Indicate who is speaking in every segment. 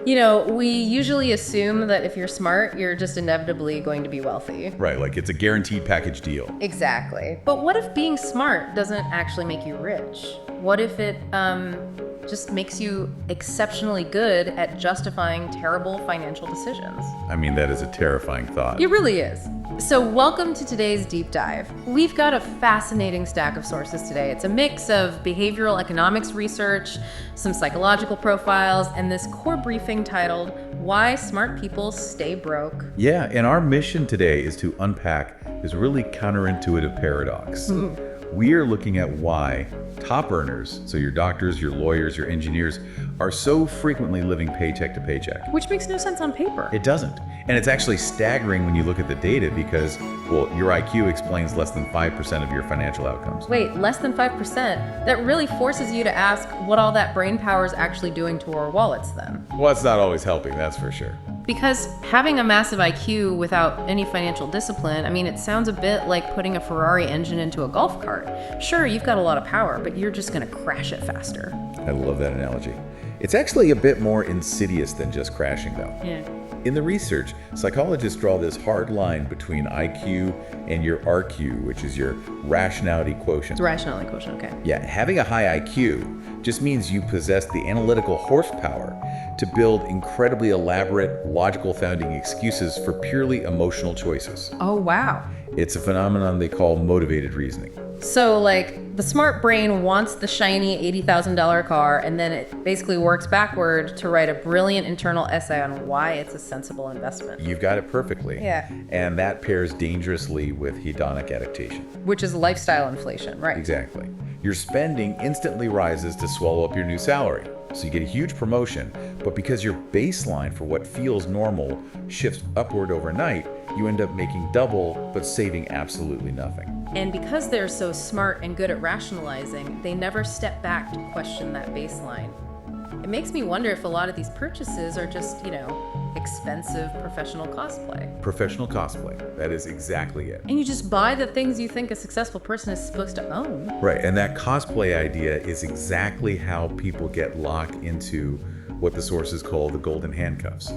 Speaker 1: We usually assume that if you're smart, you're just inevitably going to be wealthy.
Speaker 2: Right, like it's a guaranteed package deal.
Speaker 1: Exactly. But what if being smart doesn't actually make you rich? What if it just makes you exceptionally good at justifying terrible financial decisions?
Speaker 2: I mean, that is a terrifying thought.
Speaker 1: It really is. So welcome to today's deep dive. We've got a fascinating stack of sources today. It's a mix of behavioral economics research, some psychological profiles, and this core briefing titled, Why Smart People Stay Broke.
Speaker 2: Yeah, and our mission today is to unpack this really counterintuitive paradox. We are looking at why top earners, so your doctors, your lawyers, your engineers, are so frequently living paycheck to paycheck.
Speaker 1: Which makes no sense on paper.
Speaker 2: It doesn't. And it's actually staggering when you look at the data because, well, your IQ explains less than 5% of your financial outcomes.
Speaker 1: Wait, less than 5%? That really forces you to ask what all that brain power is actually doing to our wallets then.
Speaker 2: Well, it's not always helping, that's for sure.
Speaker 1: Because having a massive IQ without any financial discipline, it sounds a bit like putting a Ferrari engine into a golf cart. Sure, you've got a lot of power, but you're just going to crash it faster.
Speaker 2: I love that analogy. It's actually a bit more insidious than just crashing, though.
Speaker 1: Yeah.
Speaker 2: In the research, psychologists draw this hard line between IQ and your RQ, which is your rationality quotient.
Speaker 1: It's rationality quotient, okay.
Speaker 2: Yeah, having a high IQ just means you possess the analytical horsepower to build incredibly elaborate, logical sounding excuses for purely emotional choices.
Speaker 1: Oh, wow.
Speaker 2: It's a phenomenon they call motivated reasoning.
Speaker 1: So, the smart brain wants the shiny $80,000 car, and then it basically works backward to write a brilliant internal essay on why it's a sensible investment.
Speaker 2: You've got it perfectly.
Speaker 1: Yeah.
Speaker 2: And that pairs dangerously with hedonic adaptation.
Speaker 1: Which is lifestyle inflation, right?
Speaker 2: Exactly. Your spending instantly rises to swallow up your new salary. So you get a huge promotion, but because your baseline for what feels normal shifts upward overnight, you end up making double, but saving absolutely nothing.
Speaker 1: And because they're so smart and good at rationalizing, they never step back to question that baseline. It makes me wonder if a lot of these purchases are just, expensive professional cosplay.
Speaker 2: Professional cosplay. That is exactly it.
Speaker 1: And you just buy the things you think a successful person is supposed to own.
Speaker 2: Right, and that cosplay idea is exactly how people get locked into what the sources call the golden handcuffs.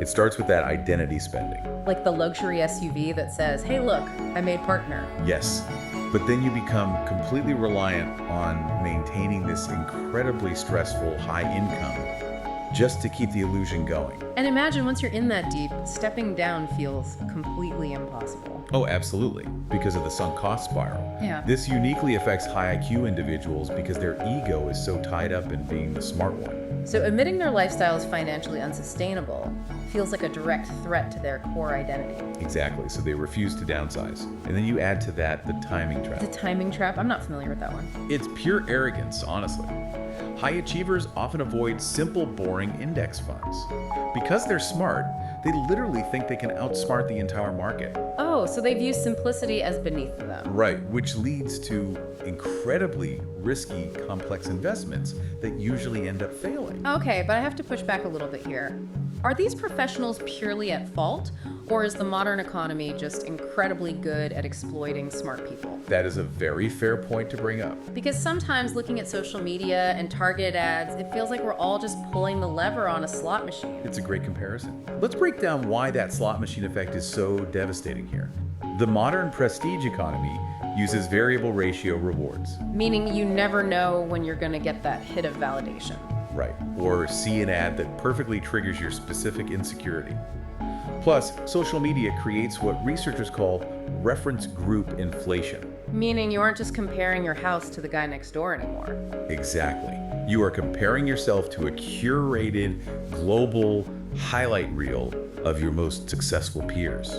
Speaker 2: It starts with that identity spending.
Speaker 1: Like the luxury SUV that says, hey, look, I made partner.
Speaker 2: Yes, but then you become completely reliant on maintaining this incredibly stressful high income just to keep the illusion going.
Speaker 1: And imagine once you're in that deep, stepping down feels completely impossible.
Speaker 2: Oh, absolutely, because of the sunk cost spiral.
Speaker 1: Yeah.
Speaker 2: This uniquely affects high IQ individuals because their ego is so tied up in being the smart one.
Speaker 1: So admitting their lifestyle is financially unsustainable feels like a direct threat to their core identity.
Speaker 2: Exactly, so they refuse to downsize. And then you add to that the timing trap.
Speaker 1: The timing trap? I'm not familiar with that one.
Speaker 2: It's pure arrogance, honestly. High achievers often avoid simple, boring index funds. Because they're smart, they literally think they can outsmart the entire market.
Speaker 1: Oh, so they view simplicity as beneath them.
Speaker 2: Right, which leads to incredibly risky, complex investments that usually end up failing.
Speaker 1: Okay, but I have to push back a little bit here. Are these professionals purely at fault, or is the modern economy just incredibly good at exploiting smart people?
Speaker 2: That is a very fair point to bring up.
Speaker 1: Because sometimes looking at social media and targeted ads, it feels like we're all just pulling the lever on a slot machine.
Speaker 2: It's a great comparison. Let's break down why that slot machine effect is so devastating here. The modern prestige economy uses variable ratio rewards.
Speaker 1: Meaning you never know when you're going to get that hit of validation.
Speaker 2: Right, or see an ad that perfectly triggers your specific insecurity. Plus, social media creates what researchers call reference group inflation.
Speaker 1: Meaning you aren't just comparing your house to the guy next door anymore.
Speaker 2: Exactly. You are comparing yourself to a curated global highlight reel of your most successful peers.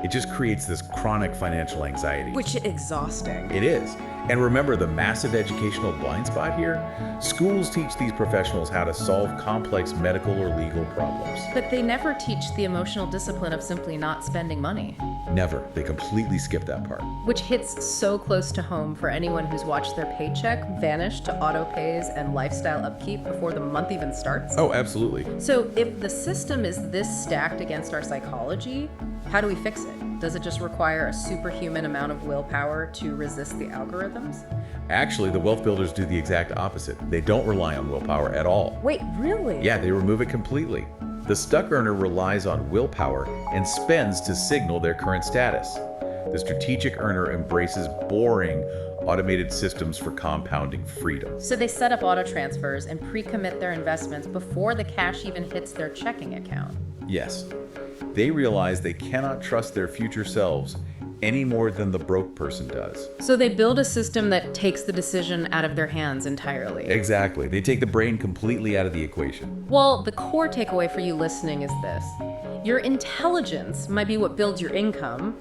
Speaker 2: It just creates this chronic financial anxiety.
Speaker 1: Which is exhausting.
Speaker 2: It is. And remember the massive educational blind spot here? Schools teach these professionals how to solve complex medical or legal problems.
Speaker 1: But they never teach the emotional discipline of simply not spending money.
Speaker 2: Never. They completely skip that part.
Speaker 1: Which hits so close to home for anyone who's watched their paycheck vanish to auto pays and lifestyle upkeep before the month even starts.
Speaker 2: Oh, absolutely.
Speaker 1: So if the system is this stacked against our psychology, how do we fix it? Does it just require a superhuman amount of willpower to resist the algorithms?
Speaker 2: Actually, the wealth builders do the exact opposite. They don't rely on willpower at all.
Speaker 1: Wait, really?
Speaker 2: Yeah, they remove it completely. The stuck earner relies on willpower and spends to signal their current status. The strategic earner embraces boring, automated systems for compounding freedom.
Speaker 1: So they set up auto transfers and pre-commit their investments before the cash even hits their checking account.
Speaker 2: Yes, they realize they cannot trust their future selves any more than the broke person does.
Speaker 1: So they build a system that takes the decision out of their hands entirely.
Speaker 2: Exactly. They take the brain completely out of the equation.
Speaker 1: Well, the core takeaway for you listening is this. Your intelligence might be what builds your income,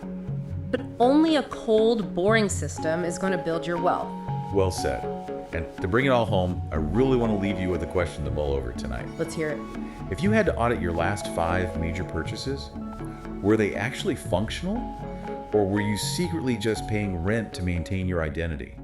Speaker 1: but only a cold, boring system is going to build your wealth.
Speaker 2: Well said. And to bring it all home, I really want to leave you with a question to mull over tonight.
Speaker 1: Let's hear it.
Speaker 2: If you had to audit your last 5 major purchases, were they actually functional? Or were you secretly just paying rent to maintain your identity?